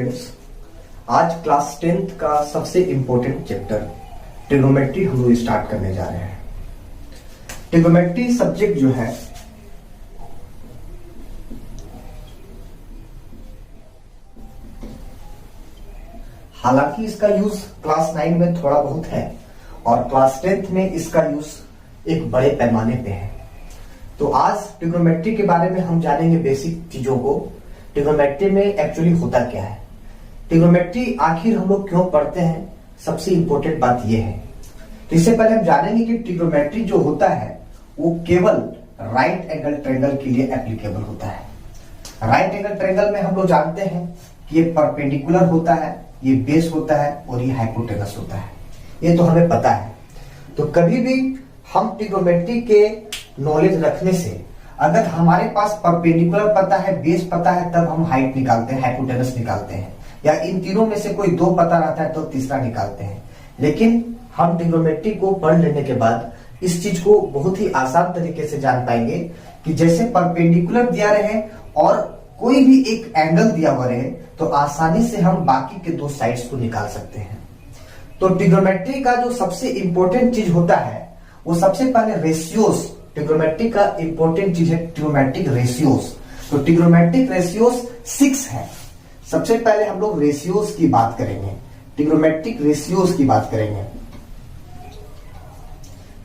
Students, आज class 10th का सबसे इंपॉर्टेंट चैप्टर ट्रिग्नोमेट्री हम लोग स्टार्ट करने जा रहे हैं। ट्रिग्नोमेट्री सब्जेक्ट जो है हालांकि इसका यूज क्लास 9 में थोड़ा बहुत है और क्लास 10th में इसका यूज एक बड़े पैमाने पे है। तो आज ट्रिग्नोमेट्री के बारे में हम जानेंगे बेसिक चीजों को। ट्रिग्नोमेट्री में एक्चुअली होता क्या है, ट्रिग्नोमेट्री आखिर हम लोग क्यों पढ़ते हैं, सबसे इंपॉर्टेंट बात यह है। तो इससे पहले हम जानेंगे कि ट्रिग्नोमेट्री जो होता है वो केवल राइट एंगल ट्रायंगल के लिए एप्लीकेबल होता है। राइट एंगल ट्रायंगल में हम लोग जानते हैं कि ये परपेंडिकुलर होता है, ये बेस होता है और ये हाइपोटेनस होता है, ये तो हमें पता है। तो कभी भी हम ट्रिग्नोमेट्री के नॉलेज रखने से अगर हमारे पास परपेंडिकुलर पता है, बेस पता है, तब हम हाइट निकालते हैं, हाइपोटेनस निकालते हैं, या इन तीनों में से कोई दो पता रहता है तो तीसरा निकालते हैं। लेकिन हम ट्रिग्नोमेट्री को पढ़ लेने के बाद इस चीज को बहुत ही आसान तरीके से जान पाएंगे कि जैसे परपेंडिकुलर दिया रहे और कोई भी एक एंगल दिया हुआ रहे तो आसानी से हम बाकी के दो साइड्स को निकाल सकते हैं। तो ट्रिग्नोमेट्री का जो सबसे इंपॉर्टेंट चीज होता है वो सबसे पहले रेशियोज। ट्रिग्नोमेट्री का इंपॉर्टेंट चीज है ट्रिग्नोमेट्रिक रेशियोज। तो ट्रिग्नोमेट्रिक रेशियोज 6 है। सबसे पहले हम लोग रेशियोज की बात करेंगे, ट्रिग्नोमेट्रिक रेशियोज की बात करेंगे।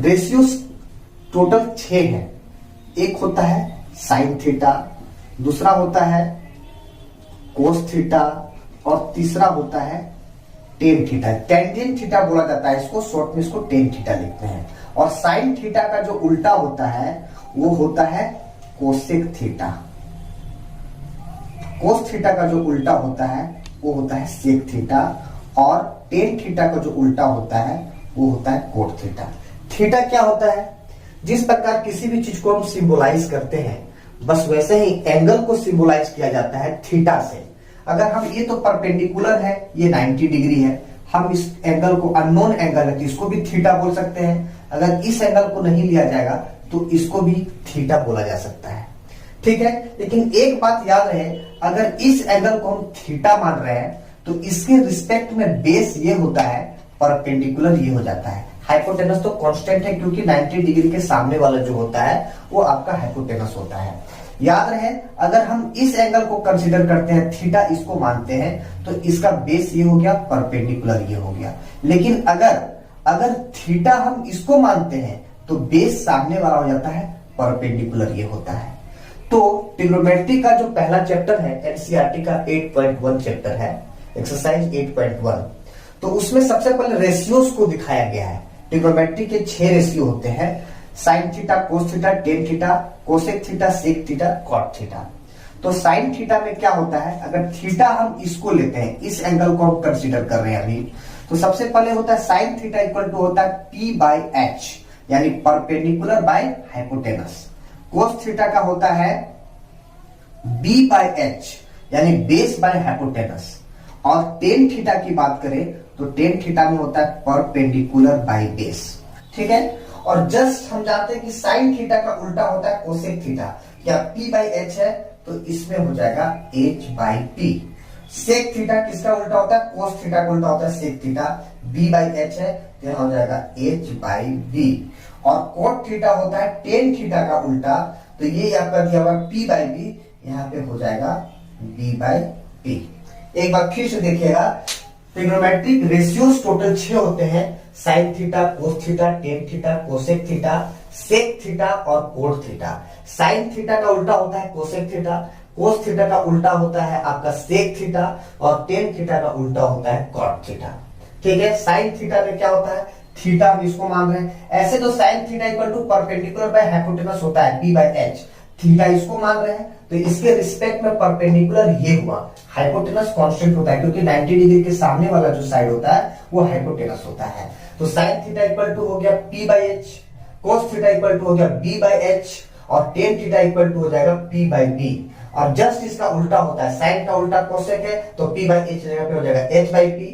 रेशियोज टोटल 6 है। एक होता है साइन थीटा, दूसरा होता है कोस थीटा और तीसरा होता है टेन थीटा। टेंजेंट थीटा बोला जाता है इसको, शॉर्ट में इसको टेन थीटा लिखते हैं। और साइन थीटा का जो उल्टा होता है वो होता है कोसेक थीटा। कोस थीटा का जो उल्टा होता है वो होता है सेक थीटा और टेन थीटा का जो उल्टा होता है वो होता है कोट थीटा। थीटा क्या होता है? जिस प्रकार किसी भी चीज को हम सिंबलाइज करते हैं बस वैसे ही एंगल को सिंबलाइज किया जाता है थीटा से। अगर हम ये तो परपेंडिकुलर है, ये 90 डिग्री है, हम इस एंगल को अननोन एंगल है तो इसको भी थीटा बोल सकते हैं। अगर इस एंगल को नहीं लिया जाएगा तो इसको भी थीटा बोला जा सकता है, ठीक है। लेकिन एक बात याद रहे, अगर इस एंगल को हम थीटा मान रहे हैं तो इसके रिस्पेक्ट में बेस ये होता है, परपेंडिकुलर ये हो जाता है। हाइपोटेनस तो कांस्टेंट है क्योंकि 90 डिग्री के सामने वाला जो होता है वो आपका हाइपोटेनस होता है। याद रहे, अगर हम इस एंगल को कंसीडर करते हैं, थीटा इसको मानते हैं, तो इसका बेस ये हो गया, परपेंडिकुलर ये हो गया। लेकिन अगर थीटा हम इसको मानते हैं तो बेस सामने वाला हो जाता है, परपेंडिकुलर ये होता है। तो ट्रिग्नोमेट्री का जो पहला चैप्टर है एनसीईआरटी का 8.1 चैप्टर है, एक्सरसाइज 8.1। तो उसमें सबसे पहले रेशियोज को दिखाया गया है। ट्रिग्नोमेट्री के 6 रेशियो होते हैं, sine theta, cos theta, tan theta, cosec theta, sec theta, cot theta. तो साइन थीटा में क्या होता है, अगर थीटा हम इसको लेते हैं, इस एंगल को हम कंसीडर कर रहे हैं अभी, तो सबसे पहले होता है साइन थीटा इक्वल टू होता है P/H, यानी perpendicular by hypotenuse. Cos theta का होता है B/H, यानी बेस बाय हाइपोटेनस। और टेन थीटा की बात करें तो टेन थीटा में होता है परपेंडिकुलर बाय बेस, ठीक है। और जस्ट हम जानते हैं कि साइन थीटा का उल्टा होता है कोसेक थीटा। क्या P/H है तो इसमें हो जाएगा H/P। सेक थीटा किसका उल्टा होता है? कोस थीटा का उल्टा होता है सेक थीटा। B/H है तो यहां हो जाएगा H/B। और कोट थीटा होता है टेन थीटा का उल्टा, तो ये आपका दिया हुआ P/B, यहां पे हो जाएगा B/P। एक बार फिर से देखिएगा, ट्रिग्नोमेट्रिक रेशियोज टोटल 6 होते हैं, sine theta, cos theta, tan theta, cosec theta, sec theta और कोट थीटा। साइन थीटा का उल्टा होता है कोसेक थीटा, कोस थीटा का उल्टा होता है आपका सेक थीटा और टेन थीटा का उल्टा होता है कॉट थीटा, ठीक है। साइन थीटा में क्या होता है, थीटा हम इसको मान रहे हैं, ऐसे तो sine theta equal to perpendicular by hypotenuse होता है P/H। थीटा इसको मान रहे हैं तो इसके रिस्पेक्ट में परपेंडिकुलर ये हुआ, हाइपोटेनस कांस्टेंट होता है क्योंकि 90 डिग्री के सामने वाला जो साइड होता है वो हाइपोटेनस होता है। तो साइन थीटा इक्वल टू हो गया P/H, cos theta equal to हो गया B/H और टेन थीटा इक्वल टू हो जाएगा P/B। और जस्ट इसका उल्टा होता है, साइन का उल्टा कोसेक है तो P/H जगह पे हो जाएगा H/P।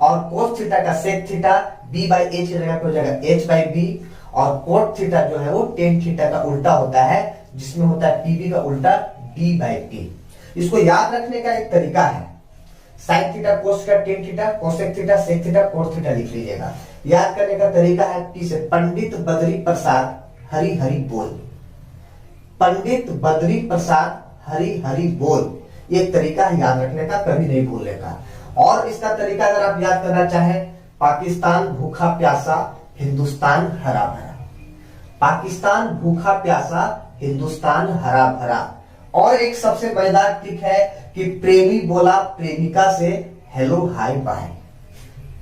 और कोस थीटा का सेक थीटा B/H जगह पे हो जाएगा H/B। और कोट थीटा जो है वो टेन थीटा का उल्टा होता है, जिसमें होता है PB का उल्टा D/T। इसको याद रखने का एक तरीका है, sine theta, cos theta, tan theta, cosec theta, sec theta, cos theta लिख लीजिएगा। याद करने का तरीका है पी से, पंडित बद्री प्रसाद हरि हरि बोल, पंडित बद्री प्रसाद हरि हरि बोल, ये तरीका है याद रखने का, कभी नहीं भूलने का। और इसका तरीका अगर आप याद करना चाहें, पाकिस्तान भूखा प्यासा हिंदुस्तान हरा भरा, पाकिस्तान भूखा प्यासा हिंदुस्तान हरा भरा। और एक सबसे मजेदार ट्रिक है कि प्रेमी बोला प्रेमिका से हेलो हाय बाय,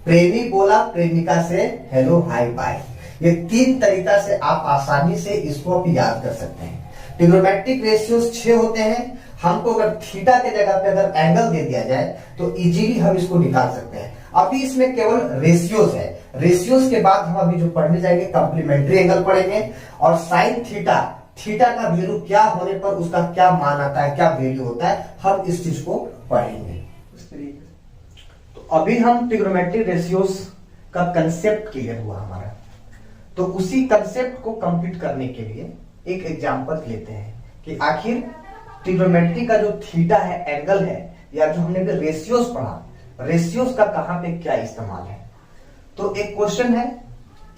प्रेमी बोला प्रेमिका से हेलो हाय बाय। ये 3 तरीका से आप आसानी से इसको भी याद कर सकते हैं। ट्रिग्नोमेट्रिक रेशियोज 6 होते हैं। हमको अगर थीटा के जगह पे अगर एंगल दे दिया जाए तो इजीली हम इसको निकाल सकते हैं। अभी इसमें केवल रेशियोज है, रेशियोज के बाद हम अभी जो पढ़ने जाएंगे कॉम्प्लीमेंट्री एंगल पढ़ेंगे, और साइन थीटा, थीटा का वैल्यू क्या होने पर उसका क्या मान आता है, क्या वैल्यू होता है, हम इस चीज को पढ़ेंगे उस तरीके से। तो अभी हम ट्रिग्नोमेट्रिक रेशियोज का कंसेप्ट क्लियर हुआ हमारा, तो उसी कंसेप्ट को कंप्लीट करने के लिए एक एग्जांपल लेते हैं कि आखिर ट्रिग्नोमेट्री का जो थीटा है, एंगल है, या जो हमने रेशियोज पढ़ा, रेशियोज का कहां पे क्या इस्तेमाल है। तो एक क्वेश्चन है,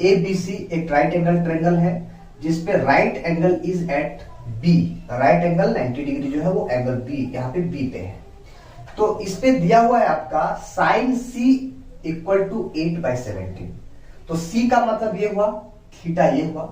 ए बी सी एक राइट एंगल ट्रायंगल है जिसपे right angle is at B, right angle 90 degree जो है वो एंगल बी, यहाँ पे बी पे है। तो इस पे दिया हुआ है आपका साइन सी इक्वल टू 8/17। तो सी का मतलब ये हुआ, थीटा ये हुआ,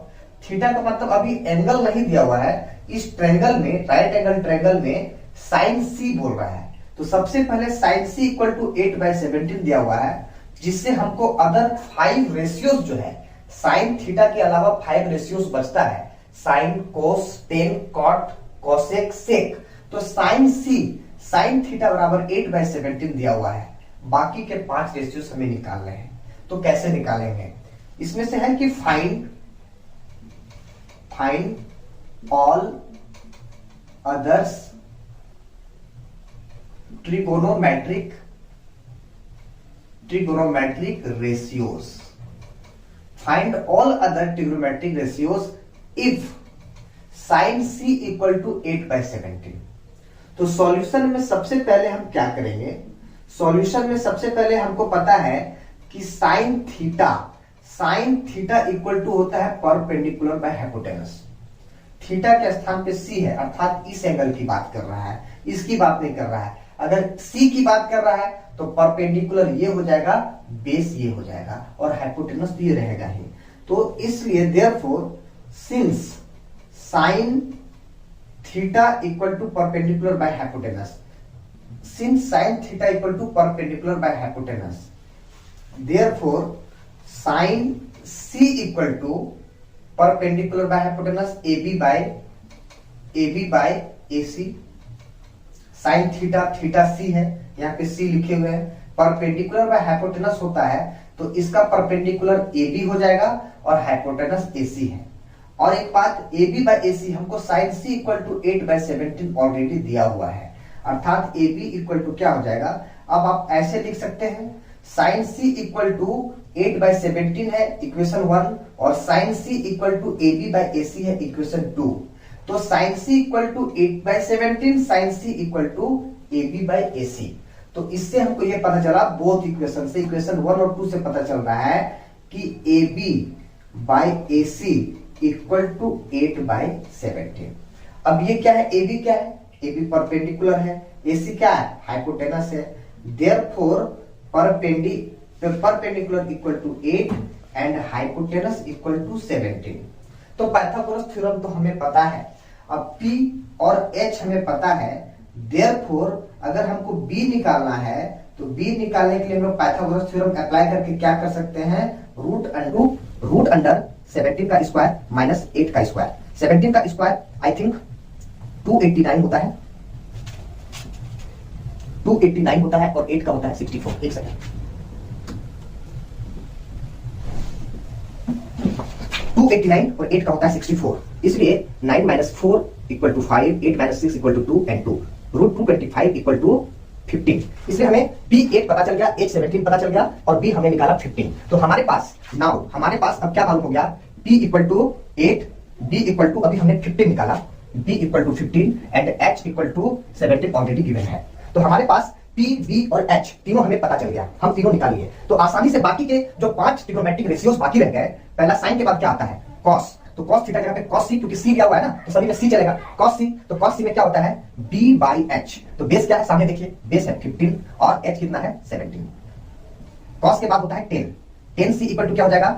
थीटा का मतलब अभी एंगल नहीं दिया हुआ है, इस ट्रायंगल में, राइट एंगल ट्रायंगल में साइन सी बोल रहा है। तो सबसे पहले साइन सी इक्वल टू 8/17 दिया हुआ है, जिससे हमको अदर 5 रेशियोज जो है, साइन थीटा के अलावा 5 रेशियोज बचता है, साइन, कोस, टेन, कॉट, कोसेक, सेक। तो साइन सी, साइन थीटा बराबर 8/17 दिया हुआ है, बाकी के 5 रेशियोज हमें निकालने हैं। तो कैसे निकालेंगे, इसमें से है कि find all others trigonometric ratios, find all other trigonometric ratios if sine C equal to 8/17। तो सॉल्यूशन में सबसे पहले हम क्या करेंगे, सॉल्यूशन में सबसे पहले हमको पता है कि साइन थीटा इक्वल टू होता है परपेंडिकुलर बाय हाइपोटेनस। थीटा के स्थान पे सी है, अर्थात इस एंगल की बात कर रहा है, इसकी बात नहीं कर रहा है। अगर सी की बात कर रहा है तो परपेंडिकुलर ये हो जाएगा, बेस ये हो जाएगा, और हाइपोटेनस तो ये रहेगा ही। तो इसलिए therefore since sine theta equal to perpendicular by hypotenuse, since sine theta equal to perpendicular by hypotenuse, therefore sin C equal to perpendicular by hypotenuse AB by AC। sin theta C है, यहाँ पे C लिखे हुए हैं, perpendicular by hypotenuse होता है, तो इसका परपेंडिकुलर AB हो जाएगा और हाइपोटेनस AC है। और एक बात, AB by AC हमको sin C equal to 8/17 already दिया हुआ है, अर्थात AB इक्वल टू क्या हो जाएगा, अब आप ऐसे लिख सकते हैं, साइन सी इक्वल टू 8/17 है इक्वेशन 1, और sine C equal to AB by AC है इक्वेशन 2। तो sine C equal to 8/17, sine C equal to AB by AC। तो इससे हमको ये पता चला, बोथ इक्वेशन से, इक्वेशन 1 और 2 से पता चल रहा है कि AB by AC equal to 8/17। अब ये क्या है, AB क्या है, AB परपेंडिकुलर है, AC क्या है, हाइपोटेनस है, therefore perpendicular equal to 8 and hypotenuse equal to 17। तो पाइथागोरस थ्योरम तो हमें पता है, अब P और H हमें पता है, देयरफॉर अगर हमको B निकालना है तो B निकालने के लिए हम लोग पाइथागोरस थ्योरम अप्लाई करके क्या कर सकते हैं, रूट अंडर 17 का स्क्वायर माइनस 8 का स्क्वायर, 17 का स्क्वायर आई थिंक 289 होता है, 289 होता है, और 8 का होता है 64। एक सेकंड, 289 और 8 का होता है 64, इसलिए 9 - 4 = 5, 8 - 6 = 2 एंड 2, √225 = 15। इसलिए हमें P8 पता चल गया, H 17 पता चल गया, और B हमने निकाला 15। तो हमारे पास अब क्या मालूम हो गया, P = 8, B = अभी हमने 15 निकाला, B = 15 and H = 17 already given है। तो हमारे पास पी बी और एच तीनों हमें पता चल गया, हम तीनों निकाल लिए। तो आसानी से बाकी के जो 5 ट्रिग्नोमेट्रिक रेशियोज बाकी रह गए, पहला साइन के बाद क्या आता है कॉस, तो कॉस थीटा जगह पे कॉस सी, क्योंकि सी दिया हुआ है ना तो सभी में सी चलेगा, कॉस सी। तो कॉस सी में क्या होता है बी बाई एच, तो बेस क्या है सामने देखिए, बेस है 15 और एच कितना है 17। कॉस के बाद होता है 10, 10 सी इक्वल टू क्या हो जाएगा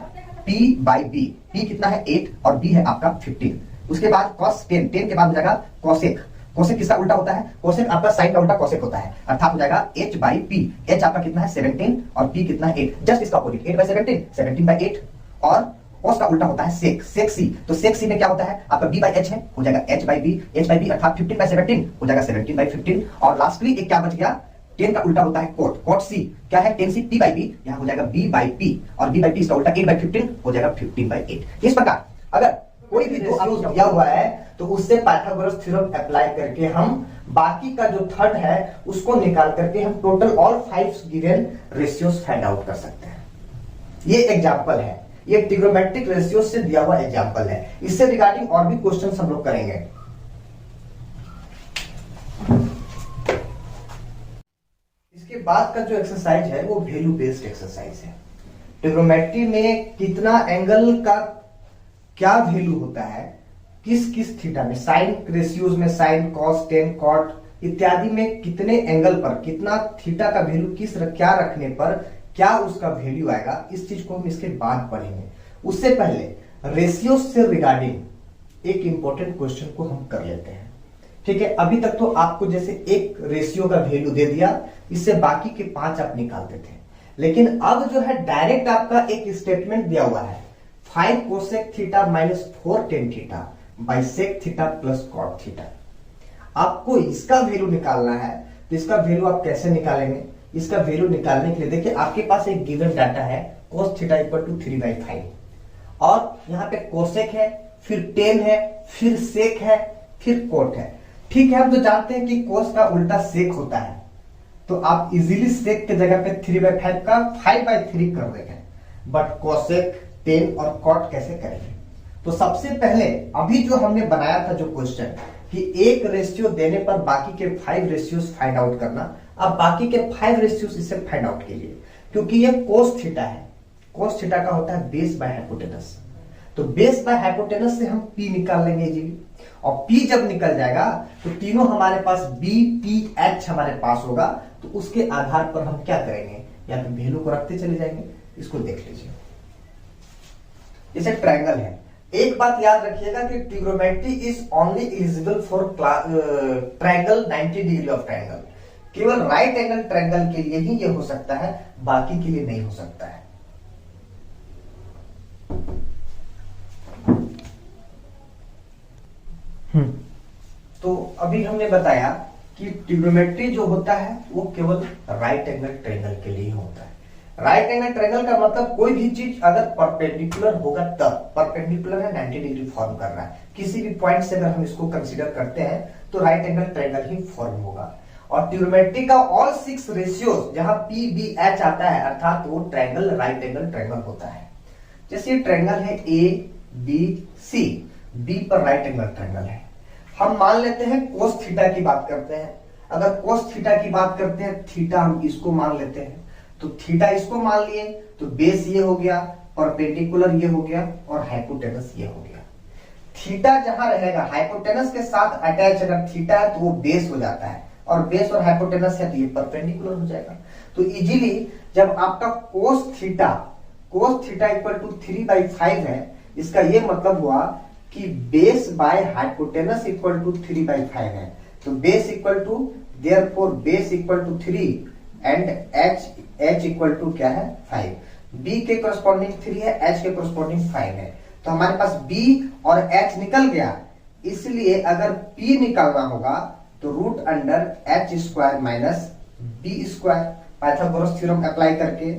पी बाई बी, पी कितना है 8 और बी है आपका 15। उसके बाद कॉस 10, 10 के बाद हो जाएगा कॉसेक, कोसेक किसका उल्टा होता है, कोसेक आपका साइन का उल्टा कोसेक होता है, अर्थात हो जाएगा h बाई पी, h आपका कितना है 17 और p कितना है 8, जस्ट इसका अपोजिट 8 बाई 17, 17 बाई 8। और cos का उल्टा होता है सेक, सेक सी, तो सेक सी में क्या होता है आपका b बाई h है, हो जाएगा h बाई b अर्थात 15 बाई 17 हो जाएगा 17 बाई 15। और लास्टली एक क्या बच गया 10 का उल्टा होता है कोट, कोट सी क्या है 10 सी p बाई b, यहाँ हो जाएगा b बाई p और b बाई p इसका उल्टा 8 बाई 15 हो जाएगा 15 बाई 8। इस प्रकार अगर कोई भी रेशियो दिया हुआ है तो उससे पाइथागोरस थ्योरम अप्लाई करके हम बाकी का जो थर्ड है उसको निकाल करके हम total all 5 given ratios find out कर सकते हैं। ये एग्जांपल है, ये ट्रिग्नोमेट्रिक रेशियो से दिया हुआ एग्जांपल है, इससे रिगार्डिंग और भी क्वेश्चंस हम लोग करेंगे। इसके बाद का जो एक्सरसाइज है वो वैल्यू बेस्ड एक्सरसाइज है। ट्रिग्नोमेट्री में कितना एंगल का क्या वैल्यू होता है, किस किस थीटा में, साइन रेशियोज में साइन कॉस टेन कॉट इत्यादि में कितने एंगल पर कितना थीटा का वैल्यू क्या रखने पर क्या उसका वैल्यू आएगा, इस चीज को हम इसके बाद पढ़ेंगे। उससे पहले रेशियो से रिगार्डिंग एक इंपॉर्टेंट क्वेश्चन को हम कर लेते हैं। ठीक है, अभी तक तो आपको जैसे एक रेशियो का वैल्यू दे दिया, इससे बाकी के 5 आप निकालते थे, लेकिन अब जो है डायरेक्ट आपका एक स्टेटमेंट दिया हुआ है 5 cosec theta minus 4 tan theta by sec theta plus cot theta. आपको इसका वैल्यू निकालना है, तो इसका वैल्यू आप कैसे निकालेंगे, इसका वैल्यू निकालने के लिए देखिए आपके पास एक गिवन डाटा है cos थीटा इक्वल टू 3/5 और यहाँ पे कोसेक है, फिर टेन है, फिर सेक है, फिर कोट है। ठीक है, हम तो जानते हैं कि cos का उल्टा सेक होता है, तो आप इजीली सेक के जगह पे 3/5 का 5/3 कर देंगे, बट कोसेक टेन और कॉट कैसे करेंगे। तो सबसे पहले अभी जो हमने बनाया था जो क्वेश्चन कि एक रेशियो देने पर बाकी के 5 रेशियोज फाइंड आउट करना, अब बाकी के 5 रेशियोज इससे फाइंड आउट कीजिए, क्योंकि ये कोस थीटा है, कोस थीटा का होता है बेस बाय हाइपोटेनस, तो बेस बाय हाइपोटेनस से हम p निकाल लेंगे जी, और p जब निकल जाएगा तो तीनों हमारे पास b p h हमारे पास होगा, तो उसके आधार पर हम क्या करेंगे, या तो वैल्यू को रखते चले जाएंगे। इसको देख लीजिए, इसे ट्रायंगल है। एक बात याद रखिएगा कि trigonometry is only eligible for triangle 90 degree of triangle, केवल राइट एंगल ट्रायंगल के लिए ही ये हो सकता है, बाकी के लिए नहीं हो सकता है। तो अभी हमने बताया कि ट्रिग्नोमेट्री जो होता है वो केवल राइट एंगल ट्रायंगल के लिए होता है। राइट एंगल ट्रायंगल का मतलब कोई भी चीज अगर परपेंडिकुलर होगा तब, परपेंडिकुलर है 90 डिग्री फॉर्म कर रहा है, किसी भी पॉइंट से अगर हम इसको कंसीडर करते हैं तो राइट एंगल ट्रायंगल ही फॉर्म होगा। और ट्रिग्नोमेट्री का ऑल 6 रेशियोज जहां पी बी एच आता है, अर्थात वो ट्रायंगल राइट एंगल ट्रायंगल होता है। जैसे ट्रायंगल है ए बी सी, बी पर राइट एंगल ट्रायंगल है। हम मान लेते हैं कोस थीटा की बात करते हैं, अगर कोस थीटा की बात करते हैं, थीटा हम इसको मान लेते हैं, तो थीटा इसको मान लिए तो बेस ये हो गया, परपेंडिकुलर ये हो गया और हाइपोटेनस ये हो गया। थीटा जहां रहेगा हाइपोटेनस के साथ अटैच अगर थीटा है तो वो बेस हो जाता है, और बेस और हाइपोटेनस है तो ये परपेंडिकुलर हो जाएगा। तो इजीली जब आपका कोस थीटा इक्वल टू 3/5 है, इसका ये मतलब हुआ कि base by hypotenuse equal to 3/5 है, तो base equal to therefore base equal to 3 and h equal to क्या है 5। b के कोरस्पॉन्डिंग 3 है, h के कोरस्पॉन्डिंग 5 है, तो हमारे पास b और h निकल गया। इसलिए अगर p निकालना होगा तो root under h square minus b square, Pythagoras theorem apply करके,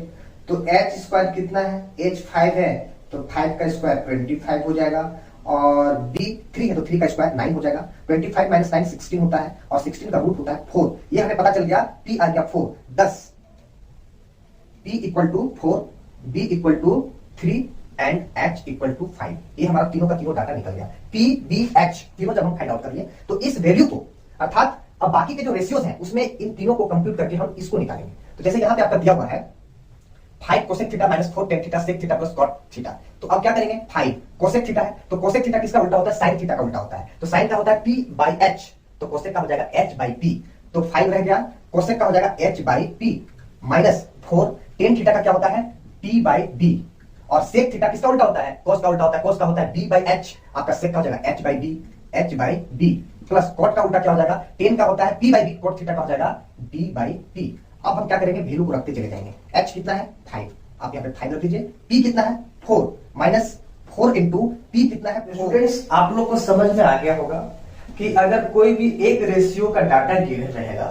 तो h स्क्वायर कितना है, h 5 है, तो 5 का स्क्वायर 25 हो जाएगा, और b 3 है तो 3 का स्क्वायर 9 हो जाएगा। 25 माइनस 9 16 होता है, और 16 का रूट होता है 4। ये हमें पता चल गया, p आ गया 4 10, p equal to 4, b equal to 3 and h equal to 5। ये हमारा तीनों का तीनों डाटा निकल गया, p b h तीनों जब हम फाइंड आउट कर लिए तो इस वैल्यू को, अर्थात अब बाकी के जो रेशियोज हैं उसमें इन तीनों को कंप्यूट करके हम इसको निकालेंगे। तो जैसे यहां पे आपका दिया हुआ है 5 cosec theta minus 4 tan theta sec theta plus cot theta. तो अब क्या करेंगे, 5 कोसेक थीटा है तो कोसेक थीटा किसका उल्टा होता है, साइन थीटा का उल्टा होता है। तो साइन का होता है p बाई h, तो कोसेक का हो जाएगा h बाई p। तो 5 रह गया, कोसेक का हो जाएगा h by p minus 4 tan theta का क्या होता है p बाई b, और सेक थीटा किसका उल्टा होता है, कोस का उल्टा होता है, कोस का होता है b बाई h, आपका सेक का हो जाएगा h by b plus cot का उल्टा क्या हो जाएगा, टेन का होता है p by b, cot theta का हो जाएगा b बाई p। अब हम क्या करेंगे, वैल्यू को रखते चले जाएंगे। h कितना है 5, आप यहाँ पे 5 रख दीजिए, p कितना है 4 माइनस 4 इंटू p कितना है। स्टूडेंट्स आप लोग को समझ में आ गया होगा कि अगर कोई भी एक रेशियो का डाटा गिवन रहेगा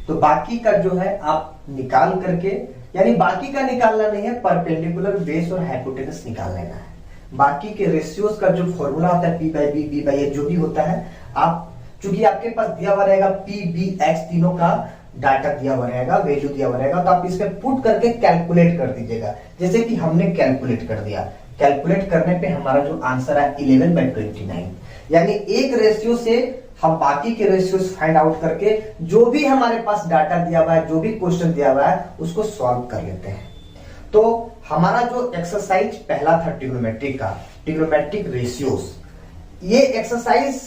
तो बाकी का जो है आप निकाल करके, यानी बाकी का निकालना नहीं है, परपेंडिकुलर बेस और हाइपोटेनस निकाल लेना है। बाकी के रेशियोज का जो फॉर्मूला होता है p by b, b by a जो भी होता है, आप चूंकि आपके पास दिया हुआ रहेगा p b x तीनों का डाटा दिया हुआ रहेगा, वैल्यू दिया हुआ रहेगा, तो आप इसमें पुट करके कैलकुलेट कर दीजिएगा। जैसे कि हमने कैलकुलेट कर दिया, कैलकुलेट करने पे हमारा जो आंसर है 11/29, यानी एक रेशियो से हम बाकी के रेशियोज फाइंड आउट करके जो भी हमारे पास डाटा दिया हुआ है, जो भी क्वेश्चन दिया हुआ है, उसको सॉल्व कर लेते हैं। तो हमारा जो एक्सरसाइज पहला था ट्रिग्नोमेट्रिक का, ट्रिग्नोमेट्रिक रेशियोज, ये एक्सरसाइज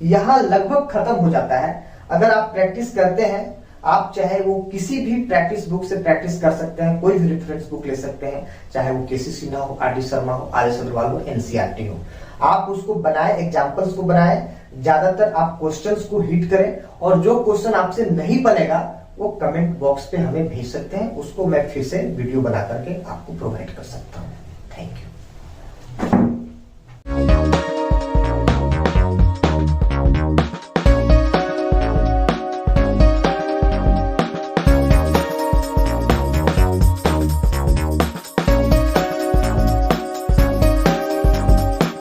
यहां लगभग खत्म हो जाता है। अगर आप प्रैक्टिस करते हैं, आप चाहे वो किसी भी प्रैक्टिस बुक से प्रैक्टिस कर सकते हैं, कोई भी रेफरेंस बुक ले सकते हैं, चाहे वो केसी सिन्हा हो, आर.डी. शर्मा हो, आर.एस. अग्रवाल हो, एनसीईआरटी हो, आप उसको बनाए, एग्जाम्पल्स को बनाए, ज्यादातर आप क्वेश्चंस को हिट करें, और जो क्वेश्चन आपसे नहीं बनेगा वो कमेंट बॉक्स पे हमें भेज सकते हैं, उसको मैं फिर से वीडियो बना करके आपको प्रोवाइड कर सकता हूं।